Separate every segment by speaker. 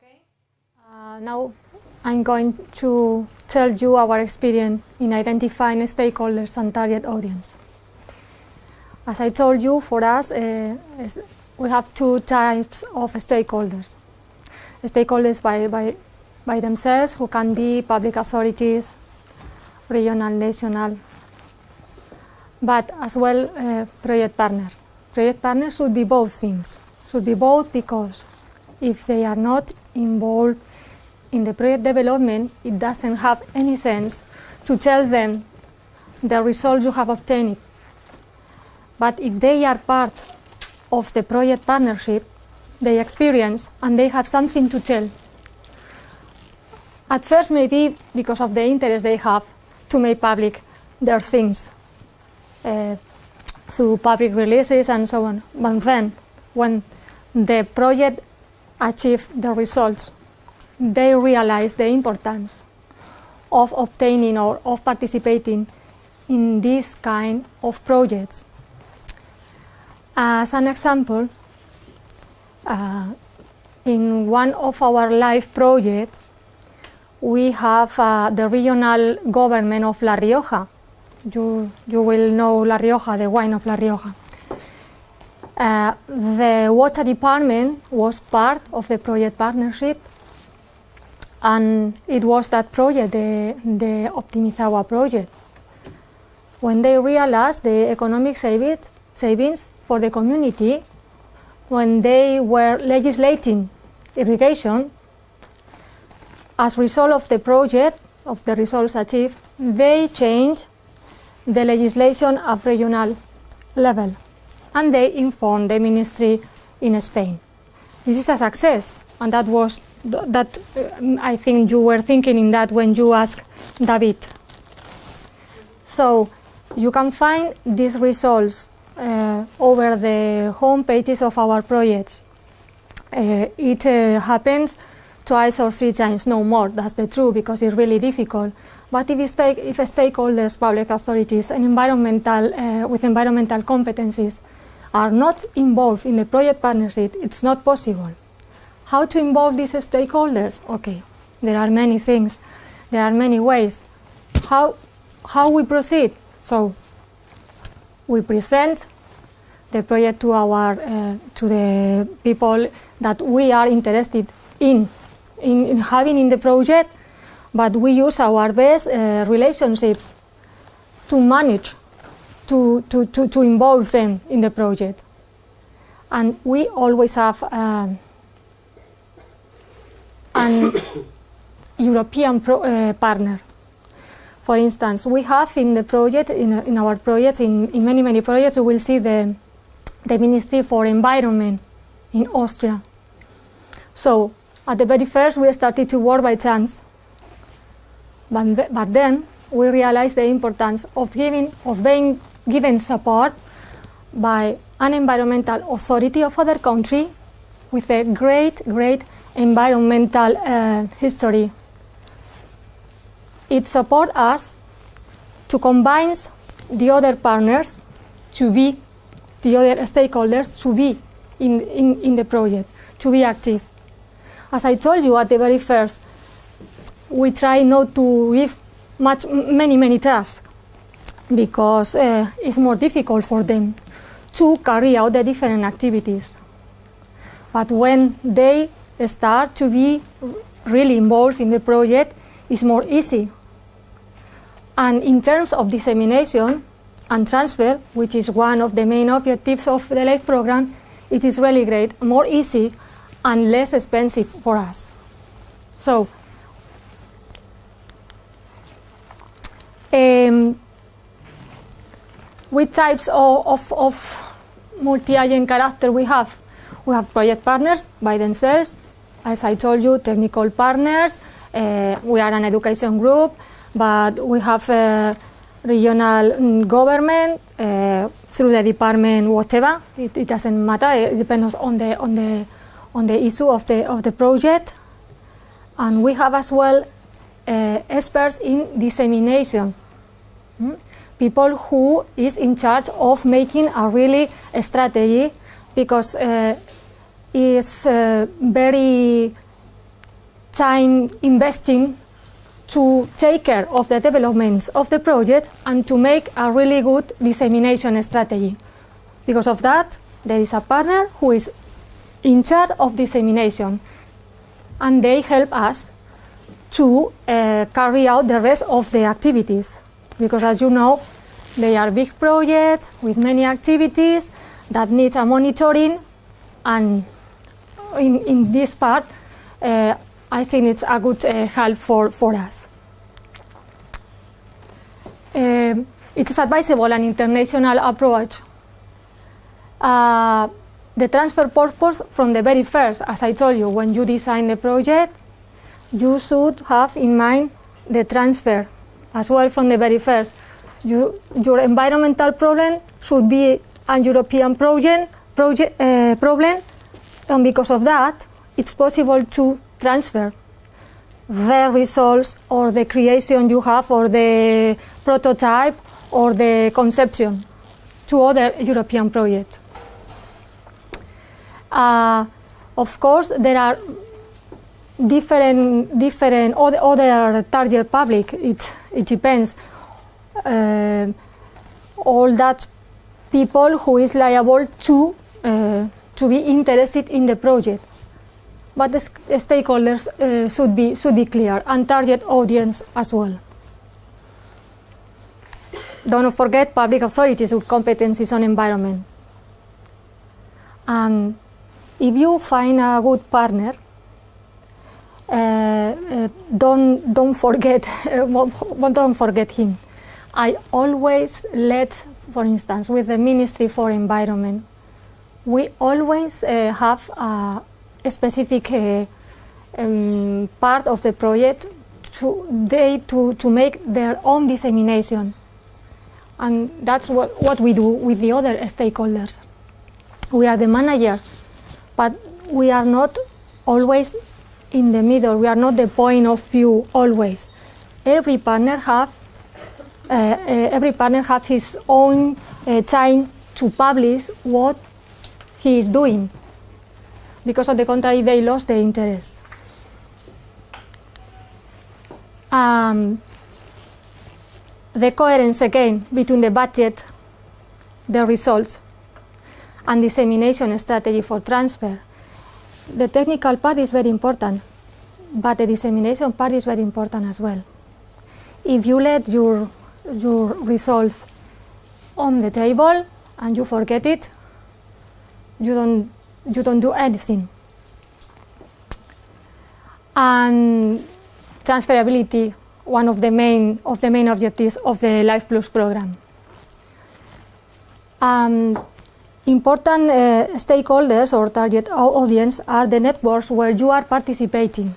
Speaker 1: Okay. Now I'm going to tell you our experience in identifying stakeholders and target audience. As I told you, for us, we have two types of stakeholders. Stakeholders by themselves, who can be public authorities, regional, national, but as well project partners. Project partners should be both things. Should be both because if they are not involved in the project development, it doesn't have any sense to tell them the result you have obtained. But if they are part of the project partnership, they experience and they have something to tell. At first, maybe because of the interest they have to make public their things through public releases and so on. But then, when the project achieves the results, they realize the importance of obtaining or of participating in this kind of projects. As an example, in one of our live projects, we have the regional government of La Rioja. You will know La Rioja, the wine of La Rioja. The water department was part of the project partnership, and it was that project, the Optimizagua project. When they realized the economic savings for the community, when they were legislating irrigation, as a result of the project, of the results achieved, they changed the legislation at regional level, and they informed the ministry in Spain. This is a success, and that was I think you were thinking in that when you asked David. So you can find these results over the home pages of our projects. It happens twice or three times, no more. That's the truth, because it's really difficult. But if stakeholders, public authorities, and with environmental competencies are not involved in the project partnership, it's not possible. How to involve these stakeholders? Okay, there are many things. There are many ways. How we proceed? So we present the project to the people that we are interested in having in the project, but we use our best relationships to manage to involve them in the project. And we always have an European partner. For instance, we have in the project, in our projects, in many projects, you will see the Ministry for Environment in Austria. So at the very first, we started to work by chance. But then we realized the importance of being given support by an environmental authority of other country with a great environmental history. It supports us to combine the other partners, the other stakeholders, to be in the project, to be active. As I told you at the very first, we try not to give many tasks, because it's more difficult for them to carry out the different activities. But when they start to be really involved in the project, it's more easy. And in terms of dissemination and transfer, which is one of the main objectives of the LIFE program, it is really great, more easy and less expensive for us. So, which types of multi-agent character we have? We have project partners by themselves, as I told you, technical partners. We are an education group, but we have regional government through the department, whatever. It doesn't matter. It depends on the issue of the project, and we have as well experts in dissemination. People who is in charge of making a really strategy, because it's very time investing to take care of the developments of the project and to make a really good dissemination strategy. Because of that, there is a partner who is in charge of dissemination, and they help us to carry out the rest of the activities. Because as you know, they are big projects with many activities that need a monitoring, and in this part, I think it's a good help for us. It is advisable an international approach. The transfer purpose from the very first, as I told you, when you design the project, you should have in mind the transfer as well from the very first. Your environmental problem should be a European problem, and because of that, it's possible to transfer the results or the creation you have or the prototype or the conception to other European projects. Of course, there are different other target public. It depends. All that people who is liable to be interested in the project, but the stakeholders should be clear, and target audience as well. Don't forget public authorities with competencies on environment. And if you find a good partner, don't forget him. I always for instance, with the Ministry for Environment, we always have a specific part of the project to make their own dissemination, and that's what we do with the other stakeholders. We are the manager, but we are not always in the middle. We are not the point of view always. Every partner have his own time to publish what he is doing. Because of the contrary, they lost their interest. The coherence again between the budget, the results, and dissemination strategy for transfer. The technical part is very important, but the dissemination part is very important as well. If you let your results on the table and you forget it, you don't do anything. And transferability, one of the main objectives of the Life Plus program. Important stakeholders or target audience are the networks where you are participating.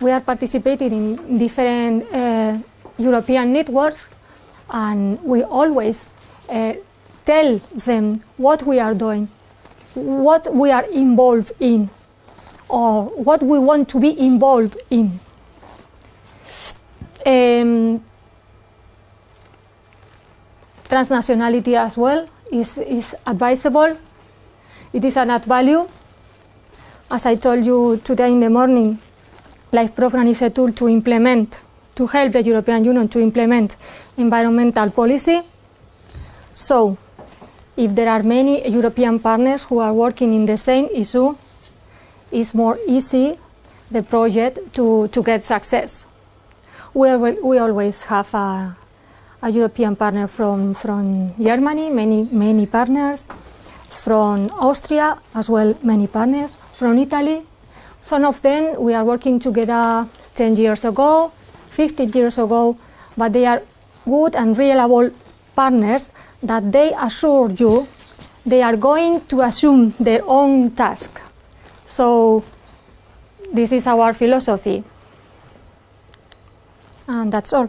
Speaker 1: We are participating in different European networks, and we always tell them what we are doing, what we are involved in, or what we want to be involved in. Transnationality as well is advisable. It is an add value. As I told you today in the morning, Life Program is a tool to help the European Union to implement environmental policy. So, if there are many European partners who are working in the same issue, it's more easy the project to get success. We always have a European partner from Germany, many partners, from Austria as well, many partners, from Italy. Some of them we are working together 10 years ago, 15 years ago, but they are good and reliable partners that they assure you they are going to assume their own task. So this is our philosophy. And that's all.